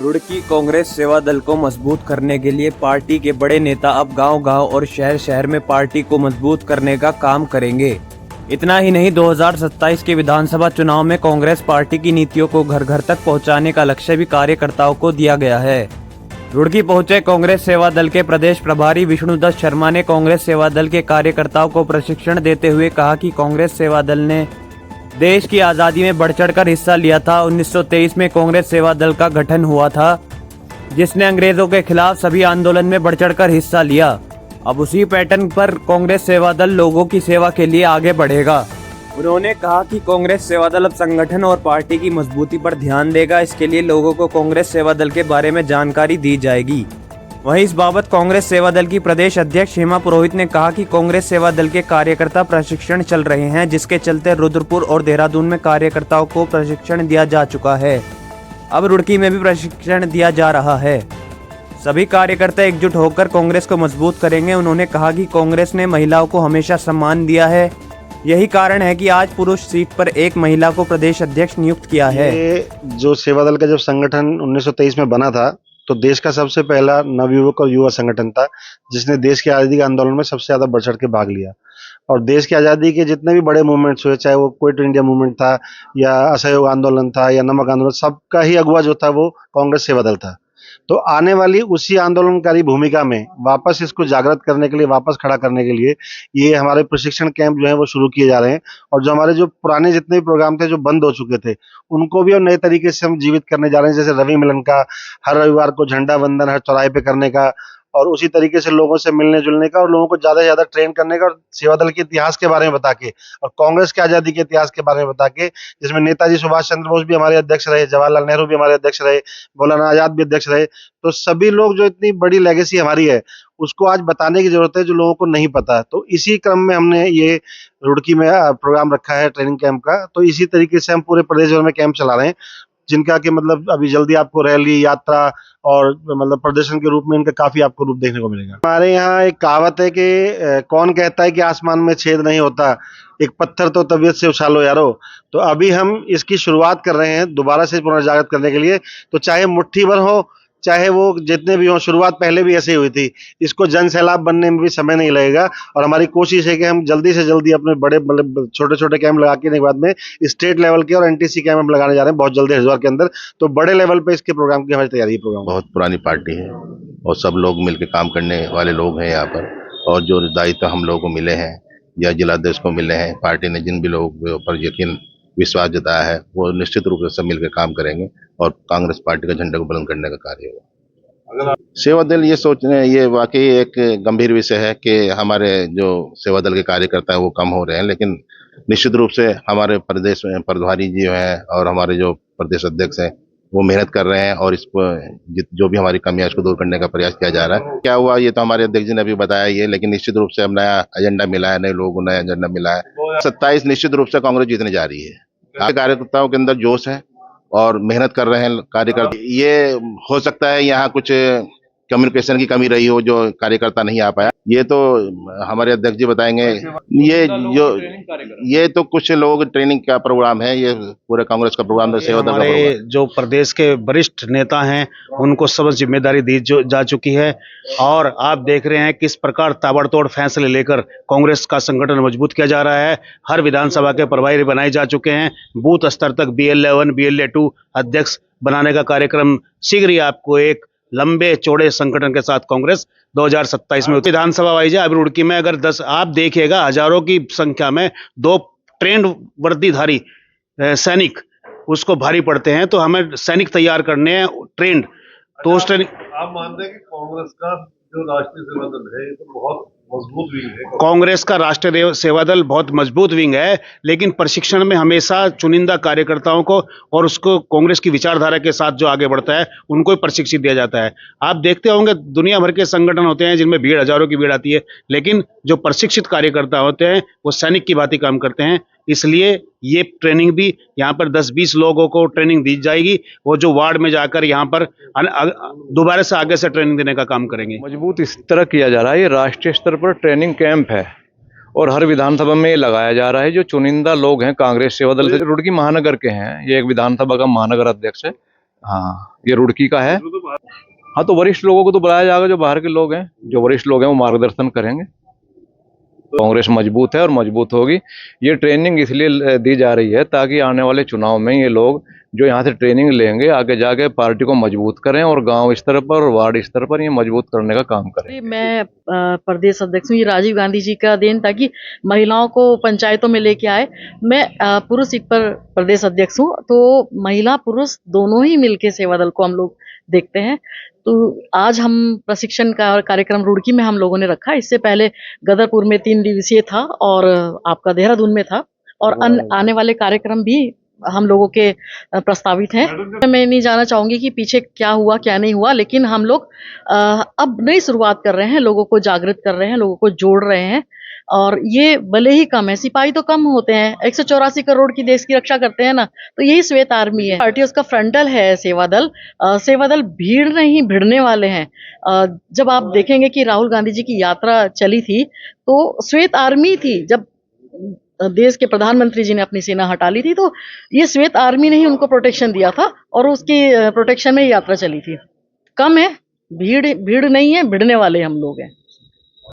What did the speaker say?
रुड़की कांग्रेस सेवा दल को मजबूत करने के लिए पार्टी के बड़े नेता अब गांव-गांव और शहर-शहर में पार्टी को मजबूत करने का काम करेंगे। इतना ही नहीं, 2027 के विधानसभा चुनाव में कांग्रेस पार्टी की नीतियों को घर-घर तक पहुंचाने का लक्ष्य भी कार्यकर्ताओं को दिया गया है। रुड़की पहुंचे कांग्रेस सेवा दल के प्रदेश प्रभारी विष्णुदत्त शर्मा ने कांग्रेस सेवा दल के कार्यकर्ताओं को प्रशिक्षण देते हुए कहा कि कांग्रेस सेवा दल ने देश की आज़ादी में बढ़ चढ़कर हिस्सा लिया था। 1923 में कांग्रेस सेवा दल का गठन हुआ था, जिसने अंग्रेजों के खिलाफ सभी आंदोलन में बढ़ चढ़कर हिस्सा लिया। अब उसी पैटर्न पर कांग्रेस सेवा दल लोगों की सेवा के लिए आगे बढ़ेगा। उन्होंने कहा कि कांग्रेस सेवा दल अब संगठन और पार्टी की मजबूती पर ध्यान देगा। इसके लिए लोगों को कांग्रेस सेवा दल के बारे में जानकारी दी जाएगी। वहीं इस बाबत कांग्रेस सेवा दल की प्रदेश अध्यक्ष हेमा पुरोहित ने कहा कि कांग्रेस सेवा दल के कार्यकर्ता प्रशिक्षण चल रहे हैं, जिसके चलते रुद्रपुर और देहरादून में कार्यकर्ताओं को प्रशिक्षण दिया जा चुका है। अब रुड़की में भी प्रशिक्षण दिया जा रहा है। सभी कार्यकर्ता एकजुट होकर कांग्रेस को मजबूत करेंगे। उन्होंने कहा कि कांग्रेस ने महिलाओं को हमेशा सम्मान दिया है। यही कारण है कि आज पुरुष सीट पर एक महिला को प्रदेश अध्यक्ष नियुक्त किया है। ये जो सेवा दल का जब संगठन 1923 में बना था, तो देश का सबसे पहला नवयुवक और युवा संगठन था, जिसने देश की आज़ादी के आंदोलन में सबसे ज्यादा बढ़ चढ़ के भाग लिया। और देश की आज़ादी के जितने भी बड़े मूवमेंट्स हुए, चाहे वो क्विट इंडिया मूवमेंट था या असहयोग आंदोलन था या नमक आंदोलन, सबका ही अगुवा जो था वो कांग्रेस सेवा दल था। तो आने वाली उसी आंदोलनकारी भूमिका में वापस इसको जागृत करने के लिए, वापस खड़ा करने के लिए ये हमारे प्रशिक्षण कैंप जो है वो शुरू किए जा रहे हैं। और जो हमारे जो पुराने जितने भी प्रोग्राम थे जो बंद हो चुके थे, उनको भी हम नए तरीके से हम जीवित करने जा रहे हैं। जैसे रवि मिलन का, हर रविवार को झंडा वंदन हर चौराहे पे करने का, और उसी तरीके से लोगों से मिलने जुलने का और लोगों को ज्यादा से ज्यादा ट्रेन करने का, और सेवा दल के इतिहास के बारे में बता के और कांग्रेस के आजादी के इतिहास के बारे में बता के, जिसमें नेताजी सुभाष चंद्र बोस भी हमारे अध्यक्ष रहे, जवाहरलाल नेहरू भी हमारे अध्यक्ष रहे, मौलाना आजाद भी अध्यक्ष रहे। तो सभी लोग, जो इतनी बड़ी लेगेसी हमारी है, उसको आज बताने की जरूरत है, जो लोगों को नहीं पता। तो इसी क्रम में हमने ये रुड़की में प्रोग्राम रखा है ट्रेनिंग कैंप का। तो इसी तरीके से हम पूरे प्रदेश भर में कैंप चला रहे हैं, जिनका कि मतलब अभी जल्दी आपको रैली, यात्रा और मतलब प्रदर्शन के रूप में इनका काफी आपको रूप देखने को मिलेगा। हमारे यहाँ एक कहावत है कि कौन कहता है कि आसमान में छेद नहीं होता, एक पत्थर तो तबीयत से उछालो यारो। तो अभी हम इसकी शुरुआत कर रहे हैं दोबारा से पुनर्जागृत करने के लिए। तो चाहे मुट्ठी भर हो, चाहे वो जितने भी हो, शुरुआत पहले भी ऐसे ही हुई थी। इसको जन सैलाब बनने में भी समय नहीं लगेगा। और हमारी कोशिश है कि हम जल्दी से जल्दी अपने बड़े मतलब छोटे छोटे कैंप लगा के बाद में स्टेट लेवल के और एनटीसी कैंप हम लगाने जा रहे हैं बहुत जल्दी हरिद्वार के अंदर। तो बड़े लेवल पे इसके प्रोग्राम की हमारी तैयारी है। प्रोग्राम बहुत पुरानी पार्टी है और सब लोग मिलकर काम करने वाले लोग हैं यहाँ पर। और जो दायित्व हम लोगों को मिले हैं या जिलाध्यक्ष को मिले हैं, पार्टी ने जिन भी लोगों के ऊपर यकीन विश्वास जताया है, वो निश्चित रूप से सब मिलकर काम करेंगे और कांग्रेस पार्टी का झंडा को बुलंद करने का कार्य होगा। सेवा दल ये सोच रहे हैं, ये वाकई एक गंभीर विषय है कि हमारे जो सेवा दल के कार्यकर्ता है वो कम हो रहे हैं, लेकिन निश्चित रूप से हमारे प्रदेश में प्रभारी जी हैं और हमारे जो प्रदेश अध्यक्ष हैं वो मेहनत कर रहे हैं और इस पर जो भी हमारी कमी है उसको दूर करने का प्रयास किया जा रहा है। क्या हुआ ये तो हमारे अध्यक्ष जी ने अभी बताया ही है, लेकिन निश्चित रूप से अब नया एजेंडा मिला है, नए लोगों को नया एजेंडा मिला है। 27 निश्चित रूप से कांग्रेस जीतने जा रही है। कार्यकर्ताओं के अंदर जोश है और मेहनत कर रहे हैं कार्यकर्ता। ये हो सकता है यहाँ कुछ कम्युनिकेशन की कमी रही हो, जो कार्यकर्ता नहीं आ पाया, ये तो हमारे अध्यक्ष जी बताएंगे। ये तो कुछ लोग ट्रेनिंग का प्रोग्राम है, ये पूरे कांग्रेस का प्रोग्राम है। सेवा दल हमारे जो प्रदेश के वरिष्ठ नेता हैं उनको सब जिम्मेदारी दी जा चुकी है और आप देख रहे हैं किस प्रकार ताबड़तोड़ फैसले लेकर कांग्रेस का संगठन मजबूत किया जा रहा है। हर विधानसभा के प्रभारी बनाए जा चुके हैं। बूथ स्तर तक BLA1 BLA2 अध्यक्ष बनाने का कार्यक्रम शीघ्र ही आपको एक लंबे चौड़े संगठन के साथ कांग्रेस 2027 में विधानसभा वाइज है। अब रुड़की में अगर 10 आप देखिएगा, हजारों की संख्या में 2 ट्रेंड वर्दीधारी सैनिक उसको भारी पड़ते हैं। तो हमें सैनिक तैयार करने हैं ट्रेंड। तो उस ट्रेनिंग आप मानते हैं कि कांग्रेस का जो राष्ट्रीय सेवा दल है ये तो बहुत मजबूत विंग है? कांग्रेस का राष्ट्रीय सेवा दल बहुत मजबूत विंग है, लेकिन प्रशिक्षण में हमेशा चुनिंदा कार्यकर्ताओं को और उसको कांग्रेस की विचारधारा के साथ जो आगे बढ़ता है उनको ही प्रशिक्षित दिया जाता है। आप देखते होंगे दुनिया भर के संगठन होते हैं जिनमें भीड़, हजारों की भीड़ आती है, लेकिन जो प्रशिक्षित कार्यकर्ता होते हैं वो सैनिक की भांति काम करते हैं। इसलिए ये ट्रेनिंग भी यहाँ पर 10-20 लोगों को ट्रेनिंग दी जाएगी। वो जो वार्ड में जाकर यहाँ पर दोबारा से आगे से ट्रेनिंग देने का काम करेंगे। मजबूत इस तरह किया जा रहा है, ये राष्ट्रीय स्तर पर ट्रेनिंग कैंप है और हर विधानसभा में ये लगाया जा रहा है। जो चुनिंदा लोग हैं कांग्रेस सेवा दल से रुड़की महानगर के हैं, ये एक विधानसभा का महानगर अध्यक्ष है, हाँ, ये रुड़की का है। हाँ, तो वरिष्ठ लोगों को तो बुलाया जाएगा, जो बाहर के लोग हैं, जो वरिष्ठ लोग हैं वो मार्गदर्शन करेंगे। कांग्रेस मजबूत है और मजबूत होगी। ये ट्रेनिंग इसलिए दी जा रही है ताकि आने वाले चुनाव में ये लोग जो यहाँ से ट्रेनिंग लेंगे आगे जाके पार्टी को मजबूत करें और गांव स्तर पर और वार्ड स्तर पर ये मजबूत करने का काम करें। मैं प्रदेश अध्यक्ष हूँ। ये राजीव गांधी जी का देन था कि महिलाओं को पंचायतों में लेके आए। मैं पुरुष सीट पर प्रदेश अध्यक्ष हूँ, तो महिला पुरुष दोनों ही मिलके सेवा दल को हम लोग देखते हैं। तो आज हम प्रशिक्षण का कार्यक्रम रुड़की में हम लोगों ने रखा। इससे पहले गदरपुर में 3 दिवसीय था और आपका देहरादून में था, और आने वाले कार्यक्रम भी हम लोगों के प्रस्तावित हैं। मैं नहीं जानना चाहूंगी कि पीछे क्या हुआ क्या नहीं हुआ, लेकिन हम लोग अब नई शुरुआत कर रहे हैं, लोगों को जागृत कर रहे हैं, लोगों को जोड़ रहे हैं। और ये भले ही कम है, सिपाही तो कम होते हैं, 184 करोड़ की देश की रक्षा करते हैं ना, तो यही श्वेत आर्मी है। पार्टी उसका फ्रंटल है सेवा दल। सेवा दल भीड़ नहीं भिड़ने वाले हैं। जब आप देखेंगे कि राहुल गांधी जी की यात्रा चली थी तो श्वेत आर्मी थी। जब देश के प्रधानमंत्री जी ने अपनी सेना हटा ली थी तो ये श्वेत आर्मी ने ही उनको प्रोटेक्शन दिया था और उसकी प्रोटेक्शन में यात्रा चली थी। कम है, भीड़ नहीं है, भिड़ने वाले हम लोग हैं।